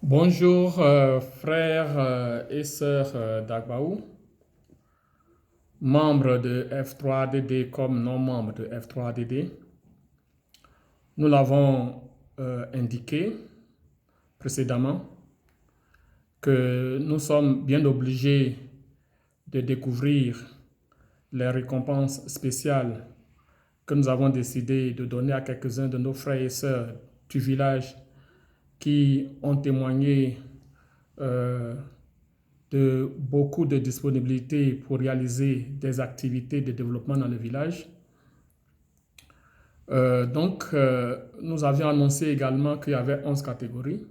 Bonjour frères et sœurs d'Agbaou, membres de F3DD comme non membres de F3DD. Nous l'avons indiqué précédemment que nous sommes bien obligés de découvrir les récompenses spéciales que nous avons décidé de donner à quelques-uns de nos frères et sœurs du village qui ont témoigné euh, de beaucoup de disponibilité pour réaliser des activités de développement dans le village. Nous avions annoncé également qu'il y avait 11 catégories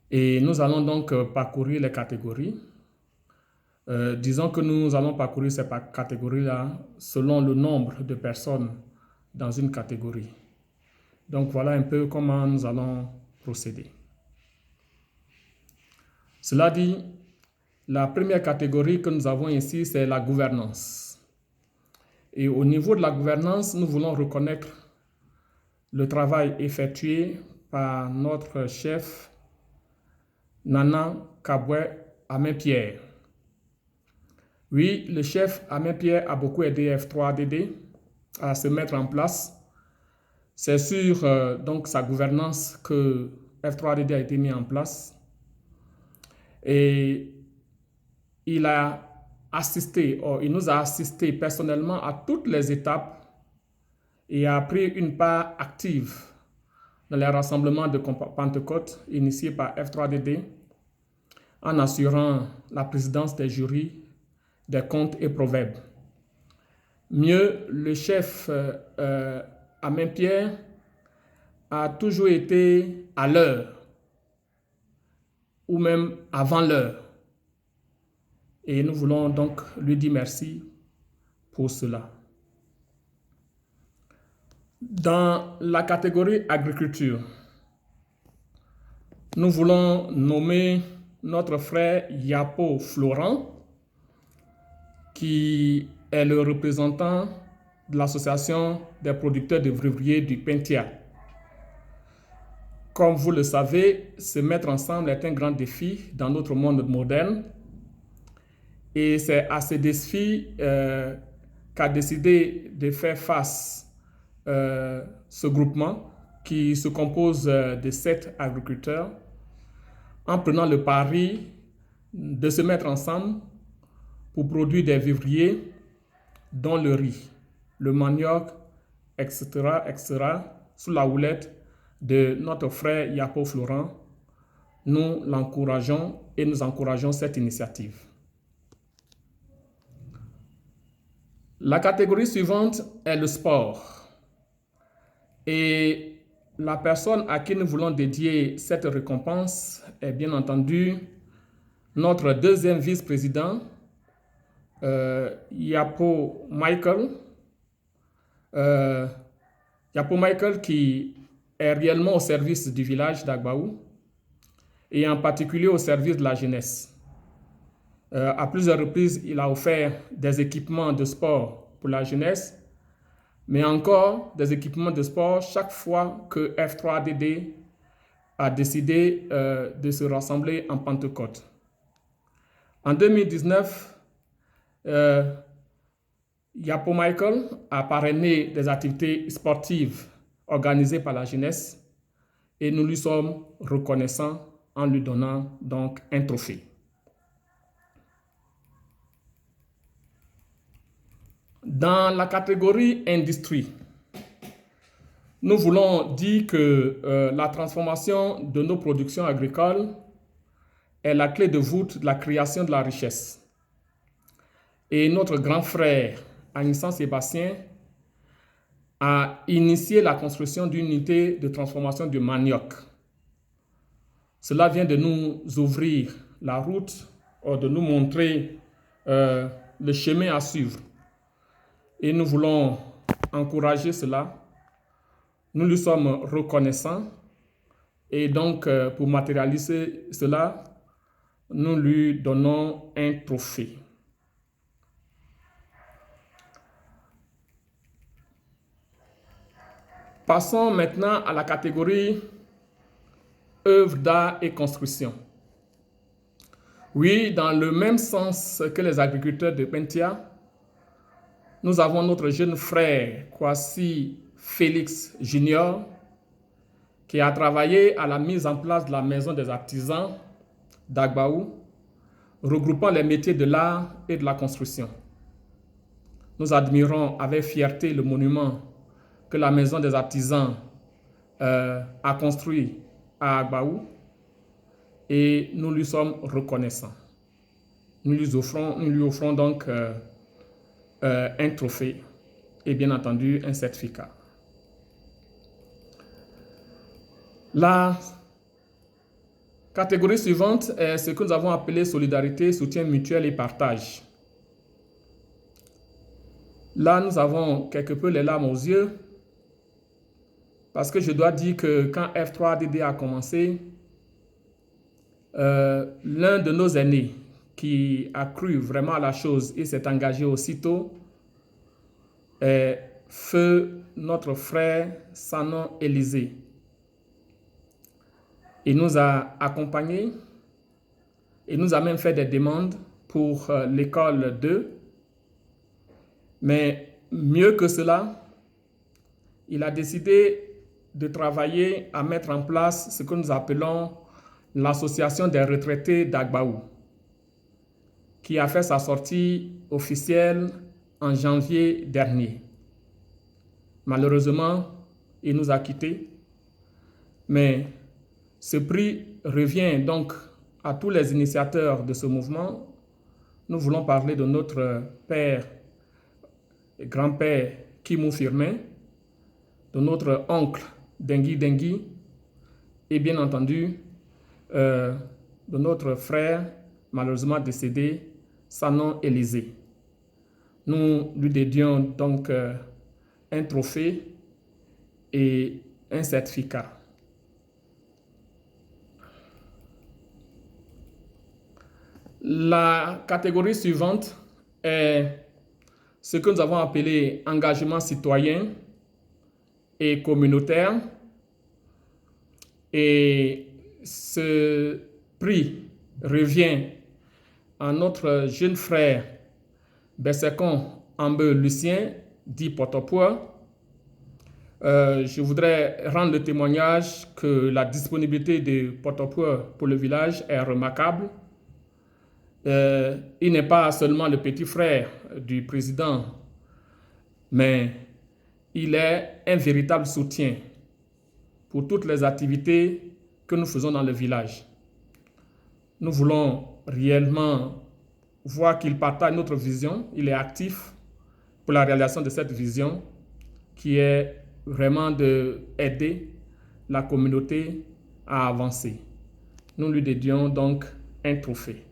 et nous allons donc parcourir les catégories. Disons que nous allons parcourir ces catégories-là selon le nombre de personnes dans une catégorie. Donc voilà un peu comment nous allons procéder. Cela dit, la première catégorie que nous avons ici, c'est la gouvernance. Et au niveau de la gouvernance, nous voulons reconnaître le travail effectué par notre chef Nana Kabwe Amen-Pierre. Oui, le chef Amen-Pierre a beaucoup aidé F3DD à se mettre en place. C'est sur donc sa gouvernance que F3DD a été mis en place. Et il nous a assisté personnellement à toutes les étapes et a pris une part active dans les rassemblements de Pentecôte initiés par F3DD en assurant la présidence des jurys des contes et proverbes. Mieux, le chef Amen-Pierre a toujours été à l'heure ou même avant l'heure. Et nous voulons donc lui dire merci pour cela. Dans la catégorie agriculture, nous voulons nommer notre frère Yapo Florent, qui est le représentant de l'association des producteurs de vivriers du Pentia. Comme vous le savez, se mettre ensemble est un grand défi dans notre monde moderne. Et c'est à ce défi qu'a décidé de faire face ce groupement qui se compose de 7 agriculteurs en prenant le pari de se mettre ensemble pour produire des vivriers dont le riz, le manioc, etc., sous la houlette de notre frère Yapo Florent. Nous l'encourageons et nous encourageons cette initiative. La catégorie suivante est le sport. Et la personne à qui nous voulons dédier cette récompense est bien entendu notre deuxième vice-président, Yapo Michael. Yapo Michael qui est réellement au service du village d'Agbaou et en particulier au service de la jeunesse. À plusieurs reprises, il a offert des équipements de sport pour la jeunesse, mais encore des équipements de sport chaque fois que F3DD a décidé de se rassembler en Pentecôte. En 2019, Yapo Michael a parrainé des activités sportives organisées par la jeunesse et nous lui sommes reconnaissants en lui donnant donc un trophée. Dans la catégorie industrie, nous voulons dire que la transformation de nos productions agricoles est la clé de voûte de la création de la richesse. Et notre grand frère, Agnissan Sébastien, a initié la construction d'une unité de transformation du manioc. Cela vient de nous ouvrir la route, de nous montrer le chemin à suivre. Et nous voulons encourager cela. Nous lui sommes reconnaissants. Et donc, pour matérialiser cela, nous lui donnons un trophée. Passons maintenant à la catégorie œuvres d'art et construction. Oui, dans le même sens que les agriculteurs de Pentia, nous avons notre jeune frère, Kwasi Félix Junior, qui a travaillé à la mise en place de la maison des artisans d'Agbaou, regroupant les métiers de l'art et de la construction. Nous admirons avec fierté le monument que la maison des artisans a construit à Agbaou et nous lui sommes reconnaissants. Nous lui offrons donc un trophée et bien entendu un certificat. La catégorie suivante est ce que nous avons appelé solidarité, soutien mutuel et partage. Là, nous avons quelque peu les larmes aux yeux parce que je dois dire que quand F3DD a commencé, l'un de nos aînés qui a cru vraiment à la chose et s'est engagé aussitôt est feu notre frère Sanon Élisée. Il nous a accompagnés et nous a même fait des demandes pour l'école 2. Mais mieux que cela, il a décidé de travailler à mettre en place ce que nous appelons l'association des retraités d'Agbaou, qui a fait sa sortie officielle en janvier dernier. Malheureusement, il nous a quittés, mais ce prix revient donc à tous les initiateurs de ce mouvement. Nous voulons parler de notre père et grand-père Kimou Firmin, de notre oncle Dengui Dengui et bien entendu de notre frère malheureusement décédé Sanon Élisée. Nous lui dédions donc un trophée et un certificat. La catégorie suivante est ce que nous avons appelé engagement citoyen et communautaire. Et ce prix revient à notre jeune frère Bessekon Ambe Lucien, dit Potopoa. Je voudrais rendre le témoignage que la disponibilité de Potopoa pour le village est remarquable. Il n'est pas seulement le petit frère du président, mais il est un véritable soutien pour toutes les activités que nous faisons dans le village. Nous voulons réellement voir qu'il partage notre vision. Il est actif pour la réalisation de cette vision qui est vraiment d'aider la communauté à avancer. Nous lui dédions donc un trophée.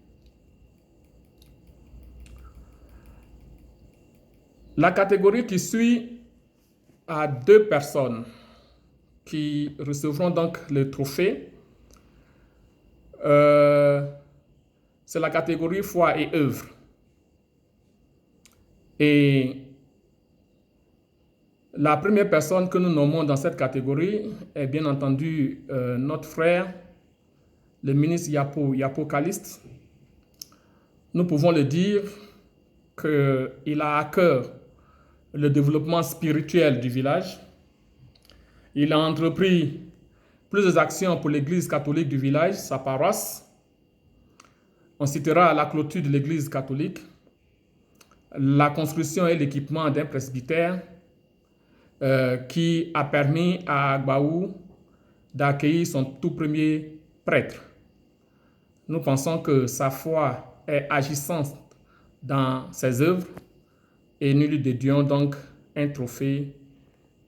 La catégorie qui suit a 2 personnes qui recevront donc le trophée. C'est la catégorie foi et œuvre. Et la première personne que nous nommons dans cette catégorie est bien entendu notre frère, le ministre Yapo Caliste. Nous pouvons le dire qu'il a à cœur le développement spirituel du village. Il a entrepris plusieurs actions pour l'église catholique du village, sa paroisse. On citera la clôture de l'église catholique, la construction et l'équipement d'un presbytère qui a permis à Agbaou d'accueillir son tout premier prêtre. Nous pensons que sa foi est agissante dans ses œuvres et nous lui dédions donc un trophée,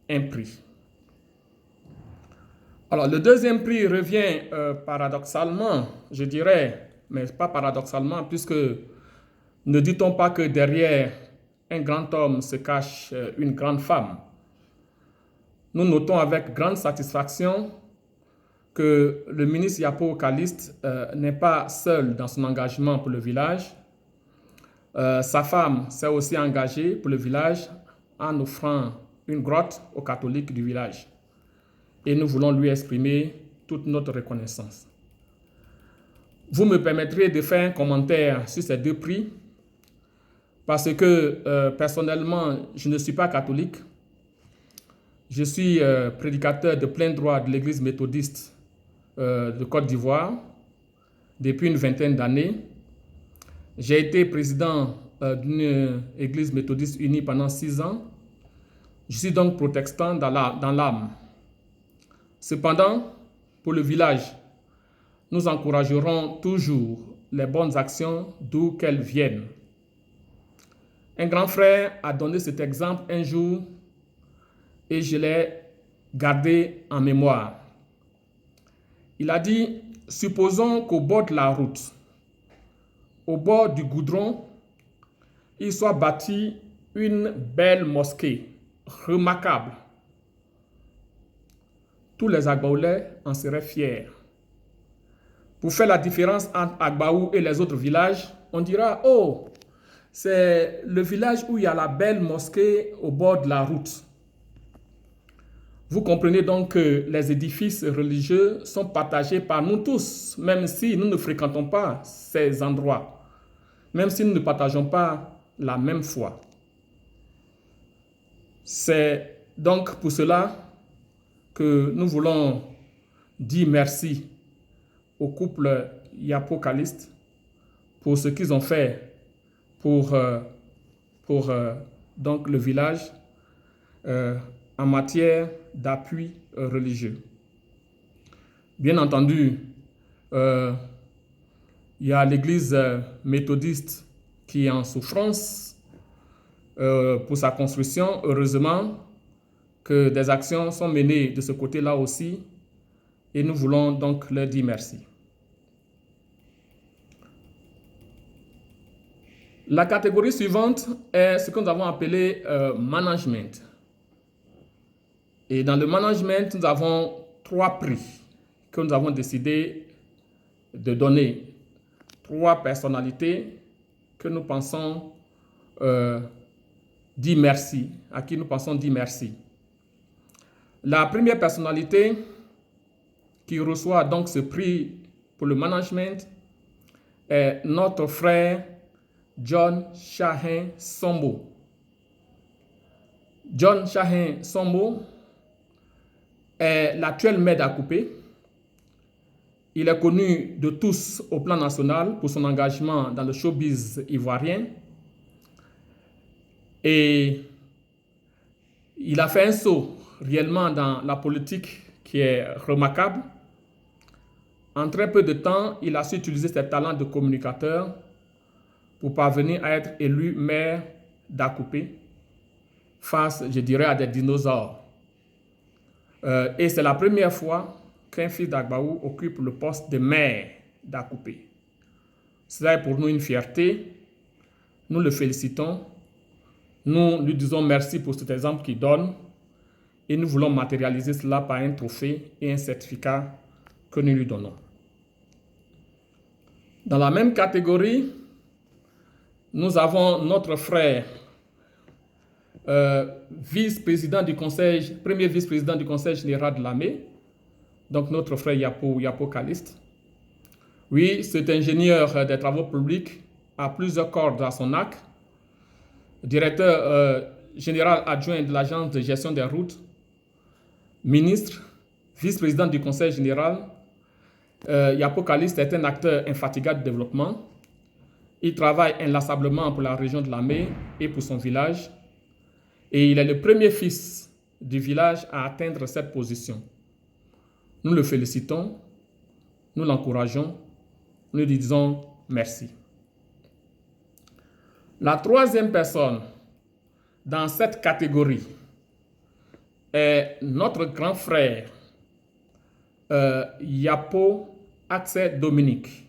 un prix. Alors, le deuxième prix revient paradoxalement, je dirais, mais pas paradoxalement, puisque ne dit-on pas que derrière un grand homme se cache une grande femme. Nous notons avec grande satisfaction que le ministre Yapo Caliste n'est pas seul dans son engagement pour le village. Sa femme s'est aussi engagée pour le village en offrant une grotte aux catholiques du village. Et nous voulons lui exprimer toute notre reconnaissance. Vous me permettrez de faire un commentaire sur ces deux prix parce que personnellement, je ne suis pas catholique. Je suis prédicateur de plein droit de l'Église méthodiste de Côte d'Ivoire depuis une vingtaine d'années. J'ai été président d'une Église méthodiste unie pendant 6 ans. Je suis donc protestant dans l'âme. Cependant, pour le village, nous encouragerons toujours les bonnes actions d'où qu'elles viennent. Un grand frère a donné cet exemple un jour et je l'ai gardé en mémoire. Il a dit, supposons qu'au bord de la route, au bord du goudron, il soit bâti une belle mosquée, remarquable. Tous les Agbaoulais en seraient fiers. Pour faire la différence entre Agbaou et les autres villages, on dira, oh, c'est le village où il y a la belle mosquée au bord de la route. Vous comprenez donc que les édifices religieux sont partagés par nous tous, même si nous ne fréquentons pas ces endroits, même si nous ne partageons pas la même foi. C'est donc pour cela que nous voulons dire merci au couple Yapo Caliste pour ce qu'ils ont fait pour donc le village en matière d'appui religieux. Bien entendu, il y a l'église méthodiste qui est en souffrance pour sa construction. Heureusement que des actions sont menées de ce côté-là aussi et nous voulons donc leur dire merci. La catégorie suivante est ce que nous avons appelé management. Et dans le management, nous avons 3 prix que nous avons décidé de donner. 3 personnalités que nous pensons dire merci, à qui nous pensons dire merci. La première personnalité qui reçoit donc ce prix pour le management est notre frère John Shahin Sombo. John Shahin Sombo est l'actuel maire d'Akoupé. Il est connu de tous au plan national pour son engagement dans le showbiz ivoirien. Et il a fait un saut réellement dans la politique qui est remarquable. En très peu de temps, il a su utiliser ses talents de communicateur pour parvenir à être élu maire d'Akoupé face, je dirais, à des dinosaures. Et c'est la première fois qu'un fils d'Agbaou occupe le poste de maire d'Akoupé. Cela est pour nous une fierté. Nous le félicitons. Nous lui disons merci pour cet exemple qu'il donne. Et nous voulons matérialiser cela par un trophée et un certificat que nous lui donnons. Dans la même catégorie, nous avons notre frère, vice-président du conseil, premier vice-président du conseil général de l'AME, donc notre frère Yapo Caliste. Oui, cet ingénieur des travaux publics a plusieurs cordes à son arc. Directeur général adjoint de l'agence de gestion des routes, ministre, vice-président du conseil général, Yapo Caliste est un acteur infatigable de développement. Il travaille inlassablement pour la région de l'AME et pour son village. Et il est le premier fils du village à atteindre cette position. Nous le félicitons, nous l'encourageons, nous lui disons merci. La troisième personne dans cette catégorie est notre grand frère Yapo Accès Dominique.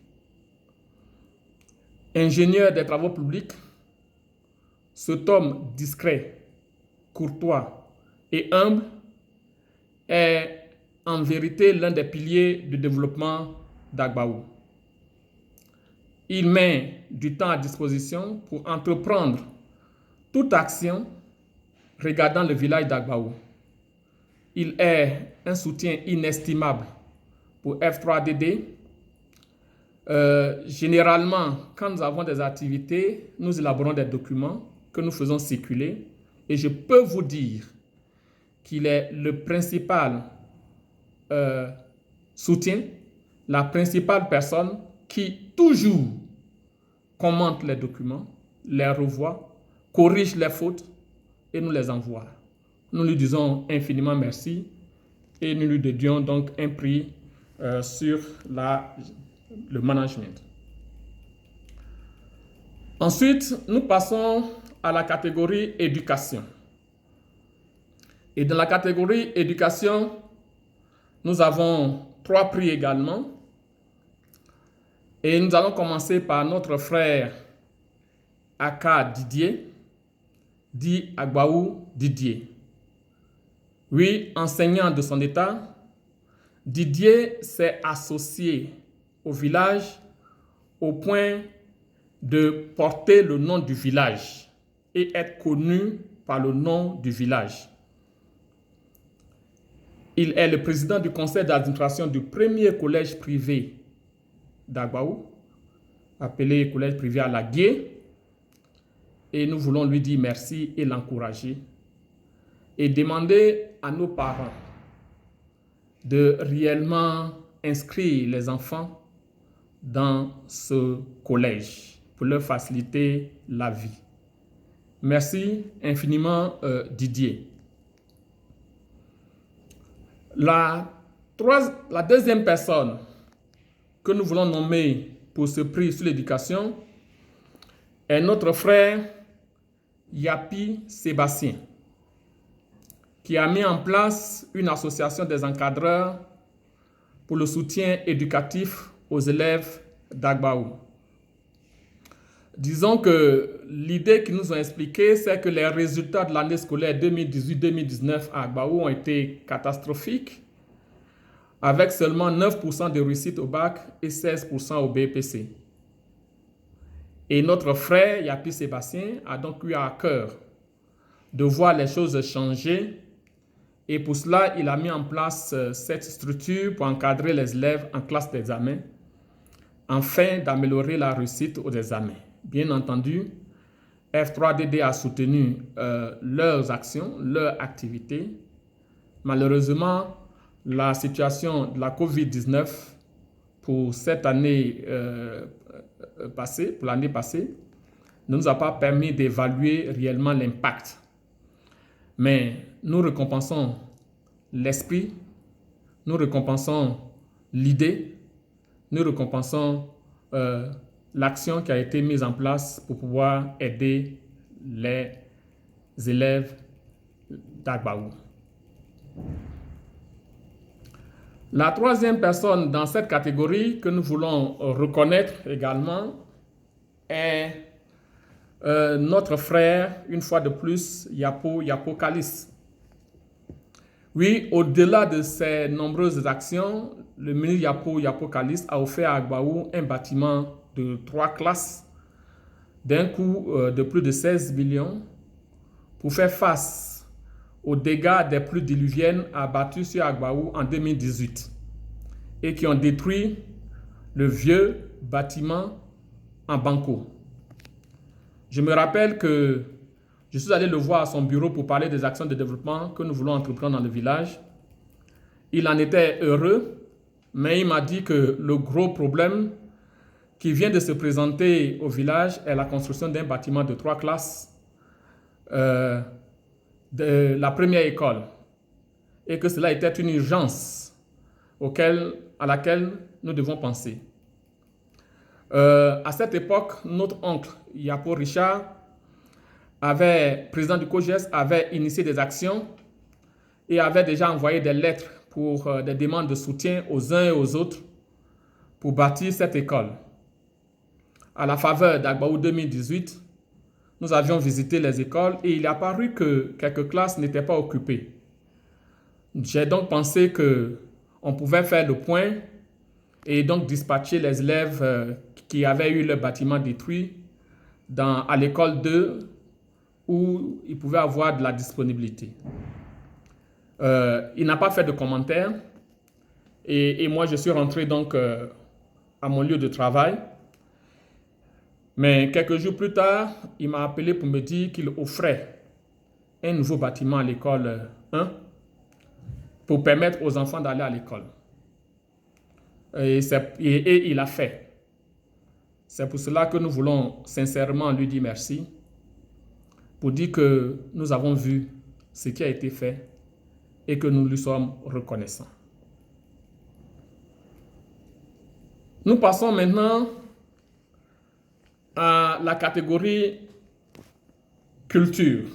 Ingénieur des travaux publics, cet homme discret, courtois et humble est en vérité l'un des piliers du développement d'Agbaou. Il met du temps à disposition pour entreprendre toute action regardant le village d'Agbaou. Il est un soutien inestimable pour F3DD. Généralement, quand nous avons des activités, nous élaborons des documents que nous faisons circuler. Et je peux vous dire qu'il est le principal soutien, la principale personne qui toujours commente les documents, les revoit, corrige les fautes et nous les envoie. Nous lui disons infiniment merci et nous lui dédions donc un prix sur le management. Ensuite, nous passons à la catégorie éducation. Et dans la catégorie éducation, nous avons 3 prix également. Et nous allons commencer par notre frère Aka Didier, dit Agbaou Didier. Oui, enseignant de son état, Didier s'est associé au village au point de porter le nom du village et être connu par le nom du village. Il est le président du conseil d'administration du premier collège privé d'Agbaou, appelé collège privé à la Gué. Et nous voulons lui dire merci et l'encourager. Et demander à nos parents de réellement inscrire les enfants dans ce collège pour leur faciliter la vie. Merci infiniment Didier. La deuxième personne que nous voulons nommer pour ce prix sur l'éducation est notre frère Yapi Sébastien, qui a mis en place une association des encadreurs pour le soutien éducatif aux élèves d'Agbaou. Disons que l'idée qu'ils nous ont expliquée, c'est que les résultats de l'année scolaire 2018-2019 à Agbaou ont été catastrophiques, avec seulement 9% de réussite au bac et 16% au BPC. Et notre frère Yapi Sébastien a donc eu à cœur de voir les choses changer. Et pour cela, il a mis en place cette structure pour encadrer les élèves en classe d'examen, afin d'améliorer la réussite aux examens. Bien entendu, F3DD a soutenu leurs actions, leurs activités. Malheureusement, la situation de la COVID-19 pour cette année pour l'année passée, ne nous a pas permis d'évaluer réellement l'impact. Mais nous récompensons l'esprit, nous récompensons l'idée, nous récompensons l'action qui a été mise en place pour pouvoir aider les élèves d'Agbaou. La troisième personne dans cette catégorie que nous voulons reconnaître également est notre frère, une fois de plus, Yapo Kalis. Oui, au-delà de ses nombreuses actions, le ministre Yapo Kalis a offert à Agbaou un bâtiment de 3 classes d'un coût de plus de 16 millions pour faire face aux dégâts des pluies diluviennes abattues sur Agbaou en 2018 et qui ont détruit le vieux bâtiment en banco. Je me rappelle que je suis allé le voir à son bureau pour parler des actions de développement que nous voulons entreprendre dans le village. Il en était heureux, mais il m'a dit que le gros problème qui vient de se présenter au village est la construction d'un bâtiment de 3 classes de la première école et que cela était une urgence à laquelle nous devons penser. À cette époque, notre oncle Yapo Richard, président du COGES, avait initié des actions et avait déjà envoyé des lettres pour des demandes de soutien aux uns et aux autres pour bâtir cette école. À la faveur d'Agbaou 2018, nous avions visité les écoles et il est apparu que quelques classes n'étaient pas occupées. J'ai donc pensé qu'on pouvait faire le point et donc dispatcher les élèves qui avaient eu leur bâtiment détruit à l'école 2 où ils pouvaient avoir de la disponibilité. Il n'a pas fait de commentaires Et moi, je suis rentré donc à mon lieu de travail. Mais quelques jours plus tard, il m'a appelé pour me dire qu'il offrait un nouveau bâtiment à l'école 1 pour permettre aux enfants d'aller à l'école. Et il a fait. C'est pour cela que nous voulons sincèrement lui dire merci, pour dire que nous avons vu ce qui a été fait et que nous lui sommes reconnaissants. Nous passons maintenant à la catégorie culture.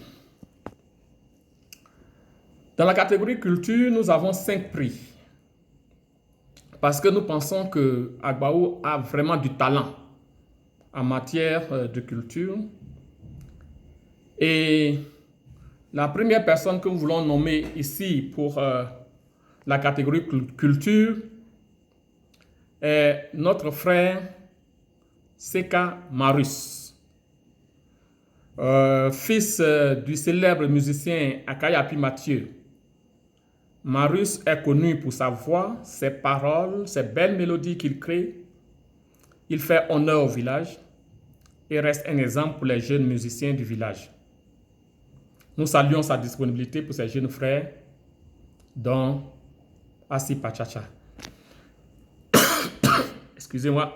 Dans la catégorie culture, nous avons 5 prix. Parce que nous pensons que Agbaou a vraiment du talent en matière de culture. Et la première personne que nous voulons nommer ici pour la catégorie culture est notre frère Seka Marus, fils du célèbre musicien Akayapi Mathieu. Marus est connu pour sa voix, ses paroles, ses belles mélodies qu'il crée. Il fait honneur au village et reste un exemple pour les jeunes musiciens du village. Nous saluons sa disponibilité pour ses jeunes frères, dont Asi Pachacha. Excusez-moi,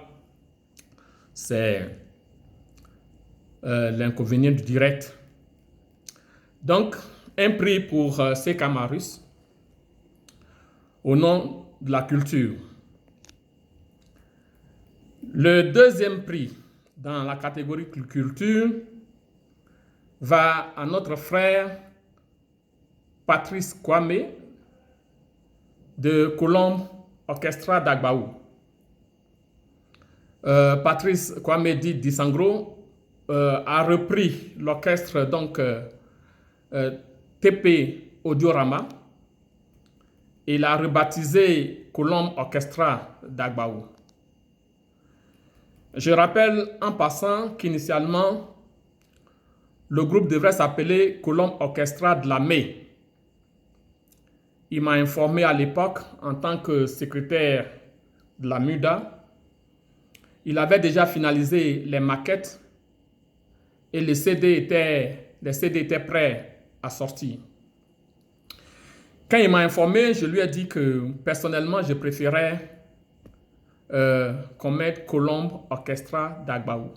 c'est l'inconvénient du direct. Donc, un prix pour Seka Marus au nom de la culture. Le deuxième prix dans la catégorie culture va à notre frère Patrice Kwame de Colombe Orchestra d'Agbaou. Patrice Kwame dit Disangro a repris l'orchestre donc TP Audiorama et l'a rebaptisé Colombe Orchestra d'Agbaou. Je rappelle en passant qu'initialement, le groupe devrait s'appeler Colombe Orchestra de la Mai. Il m'a informé à l'époque, en tant que secrétaire de la MUDA, il avait déjà finalisé les maquettes et les CD étaient prêts à sortir. Quand il m'a informé, je lui ai dit que personnellement, je préférais qu'on mette Colombe Orchestra d'Agbaou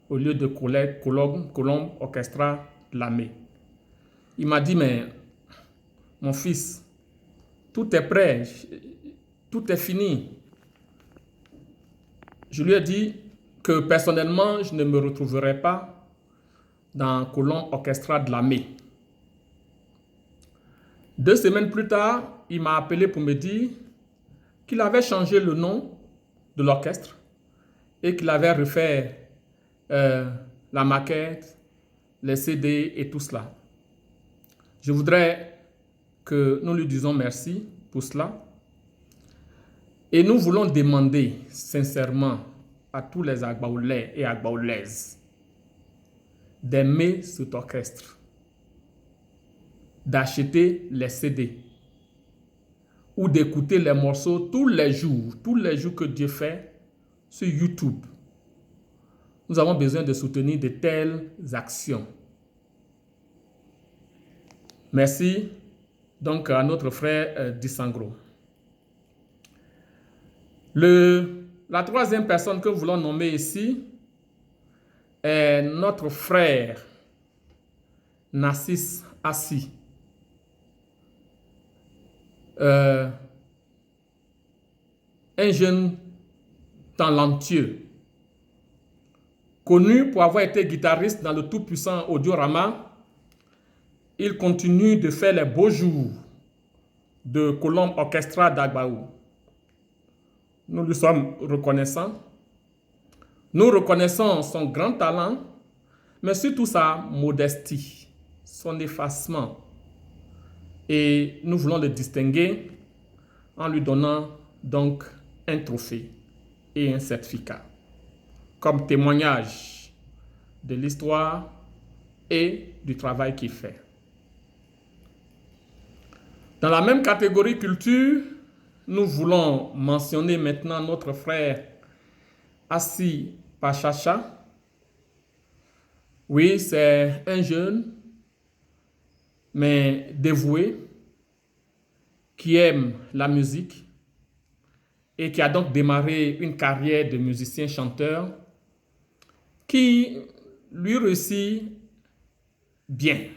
au lieu de Colombe Orchestra de la Mai. Il m'a dit, mais mon fils, tout est prêt, tout est fini. Je lui ai dit que personnellement, je ne me retrouverai pas dans Colombe Orchestra de la Mai. 2 semaines plus tard, il m'a appelé pour me dire qu'il avait changé le nom de l'orchestre et qu'il avait refait la maquette, les CD et tout cela. Je voudrais que nous lui disions merci pour cela. Et nous voulons demander sincèrement à tous les Agbaoulais et Agbaoulaises d'aimer cet orchestre, d'acheter les CD ou d'écouter les morceaux tous les jours que Dieu fait sur YouTube. Nous avons besoin de soutenir de telles actions. Merci donc à notre frère Disangro. La troisième personne que nous voulons nommer ici est notre frère Nassis Assi. Un jeune talentueux, connu pour avoir été guitariste dans le tout-puissant Audiorama. Il continue de faire les beaux jours de Colombe Orchestra d'Agbaou. Nous lui sommes reconnaissants. Nous reconnaissons son grand talent, mais surtout sa modestie, son effacement. Et nous voulons le distinguer en lui donnant donc un trophée et un certificat comme témoignage de l'histoire et du travail qu'il fait. Dans la même catégorie culture, nous voulons mentionner maintenant notre frère Assi Pachacha. Oui, c'est un jeune, mais dévoué, qui aime la musique et qui a donc démarré une carrière de musicien-chanteur qui lui réussit bien.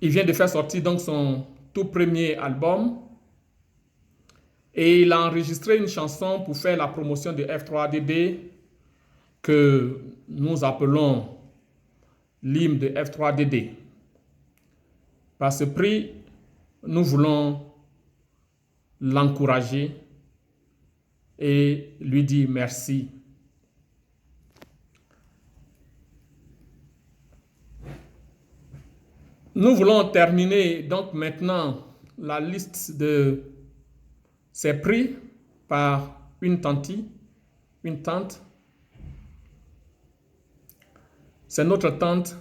Il vient de faire sortir donc son tout premier album et il a enregistré une chanson pour faire la promotion de F3DD que nous appelons l'hymne de F3DD. Par ce prix, nous voulons l'encourager et lui dire merci. Nous voulons terminer donc maintenant la liste de ces prix par une tante. C'est notre tante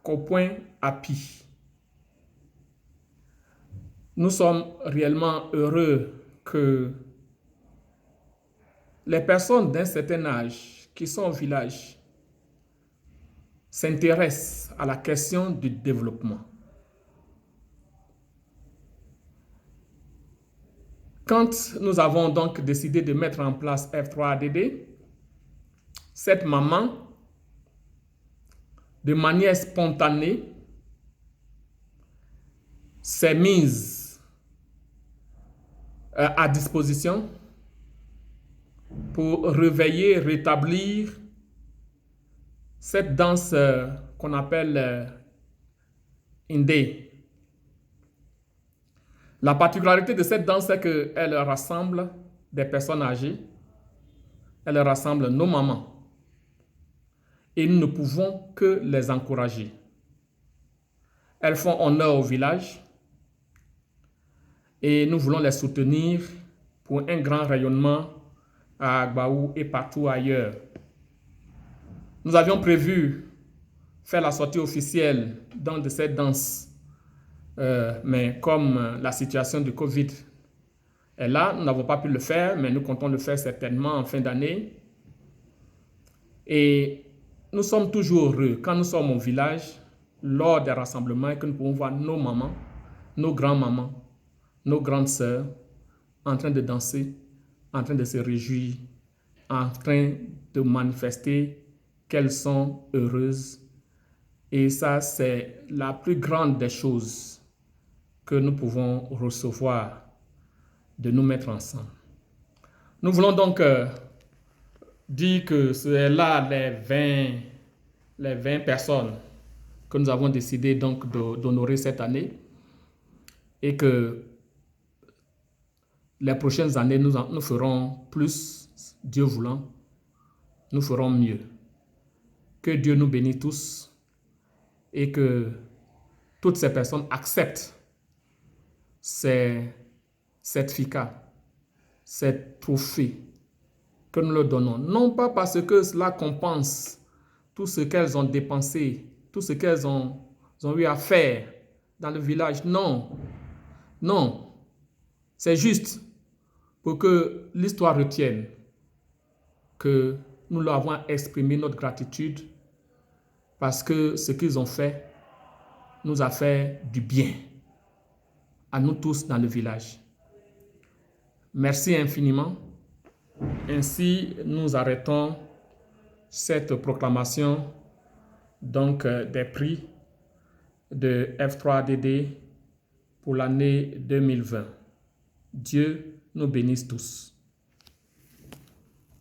Copoin Api. Nous sommes réellement heureux que les personnes d'un certain âge qui sont au village s'intéressent à la question du développement. Quand nous avons donc décidé de mettre en place F3DD, cette maman, de manière spontanée, s'est mise à disposition pour réveiller, rétablir cette danse qu'on appelle Indé. La particularité de cette danse, c'est qu'elle rassemble des personnes âgées, elle rassemble nos mamans. Et nous ne pouvons que les encourager. Elles font honneur au village et nous voulons les soutenir pour un grand rayonnement à Agbaou et partout ailleurs. Nous avions prévu faire la sortie officielle de cette danse, mais comme la situation du Covid est là, nous n'avons pas pu le faire, mais nous comptons le faire certainement en fin d'année. Et nous sommes toujours heureux quand nous sommes au village, lors des rassemblements, et que nous pouvons voir nos mamans, nos grands-mamans, nos grandes sœurs en train de danser, en train de se réjouir, en train de manifester qu'elles sont heureuses. Et ça, c'est la plus grande des choses que nous pouvons recevoir de nous mettre ensemble. Nous voulons donc dire que c'est là les 20 personnes que nous avons décidé donc d'honorer cette année et que les prochaines années, nous ferons plus, Dieu voulant, nous ferons mieux. Que Dieu nous bénisse tous et que toutes ces personnes acceptent ces certificats, ces trophées que nous leur donnons. Non pas parce que cela compense tout ce qu'elles ont dépensé, tout ce qu'elles ont eu à faire dans le village. Non, non, c'est juste pour que l'histoire retienne que nous leur avons exprimé notre gratitude parce que ce qu'ils ont fait nous a fait du bien à nous tous dans le village. Merci infiniment. Ainsi, nous arrêtons cette proclamation donc des prix de F3DD pour l'année 2020. Dieu nous bénisse tous.